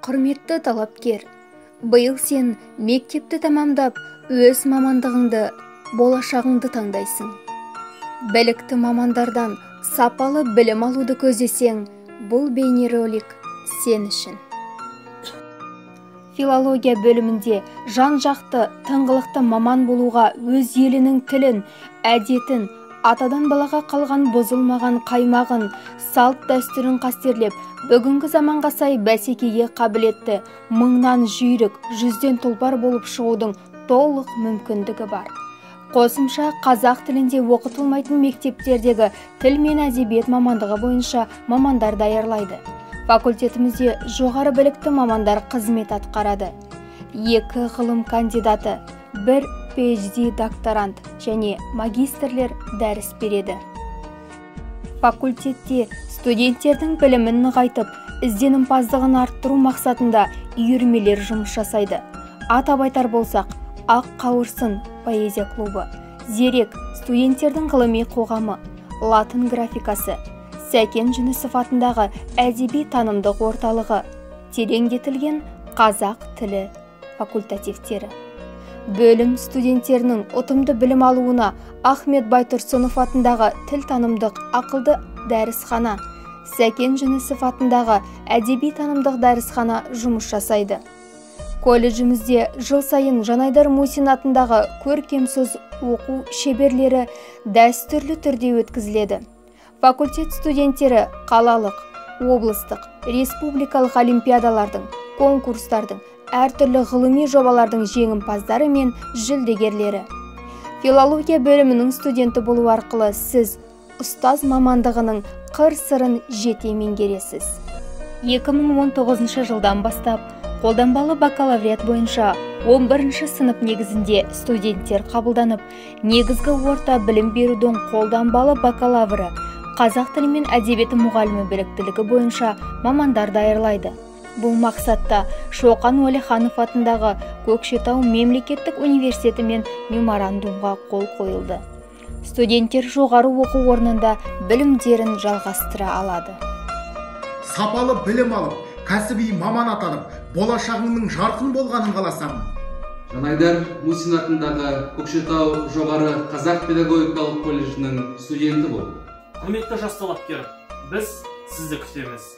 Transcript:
Құрметті талапкер, биыл сен мектепті тамамдап, өз мамандығыңды, болашағыңды таңдайсың. Білікті мамандардан сапалы білім алуды көздесең, бұл бейнеролик сен үшін. Филология бөлімінде жан-жақты, тыңғылықты маман болуға өз елінің тілін, әдетін, атадан балаға қалған бұзылмаған қаймағын, салт дәстүрін қастерлеп, бүгінгі заманға сай бәсекеге қабілетті, мыңнан жүйрік, жүзден тұлпар болып шығудың толық мүмкіндігі бар. Қосымша қазақ тілінде оқытылмайтын мектептердегі тіл мен әдебиет мамандығы бойынша мамандар даярлайды. Факультетімізде жоғары білікті мамандар қызмет атқарады. 2 ғылым кандидаты, 1 PhD докторант және магистрлер дәріс береді. Факультетте студенттердің білімін нығайтып, ізденімпаздығын арттыру мақсатында үйірмелер жұмыс жасайды. Атап айтар болсақ, Ақ қауырсын поэзия клубы, Зерек студенттердің ғылыми қоғамы, Латын графикасы, Сәкен Жүнісов атындағы әдеби танымдық орталығы, тереңдетілген қазақ тілі факультативтері. Бөлім студенттерінің ұтымды білім алуына Ахмет Байтұрсынов атындағы тіл танымдық ақылды дәрісхана, Сәкен Жүнісов атындағы әдеби танымдық дәрісхана жұмыс жасайды. Колледжімізде жыл сайын Жанайдар Мусин атындағы көркемсөз оқу шеберлері дәстүрлі түрде өткізіледі. Факультет студенттері қалалық, облыстық, республикалық олимпиадалардың, конкурстардың, әртүрлі ғылыми жобалардың жеңімпаздары мен жүлдегерлері. Филология бөлімінің студенті болу арқылы сіз ұстаз мамандығының қыр-сырын жете меңгересіз. 2019 жылдан бастап қолданбалы бакалавриат бойынша 11 сынып негізінде студенттер қабылданып, негізгі орта білім берудің қолданбалы бакалавры, қазақ тілі мен әдебиеті мұғалімі біліктілігі бойынша мамандар даярлайды. Бұл мақсатта Шоқан Уәлиханов атындағы Көкшетау мемлекеттік университеті мен меморандумға қол қойылды. Студенттер жоғары оқу орнында білімдерін жалғастыра алады. Сапалы білім алып, кәсіби маман атанып, болашағыңның жарқын болғанын қаласам. Жанайдар Мусин атындағы Көкшетау жоғары қазақ педагогикалық колледжінің студенті бол. Құрметті жас талапкер, біз сізді күтеміз.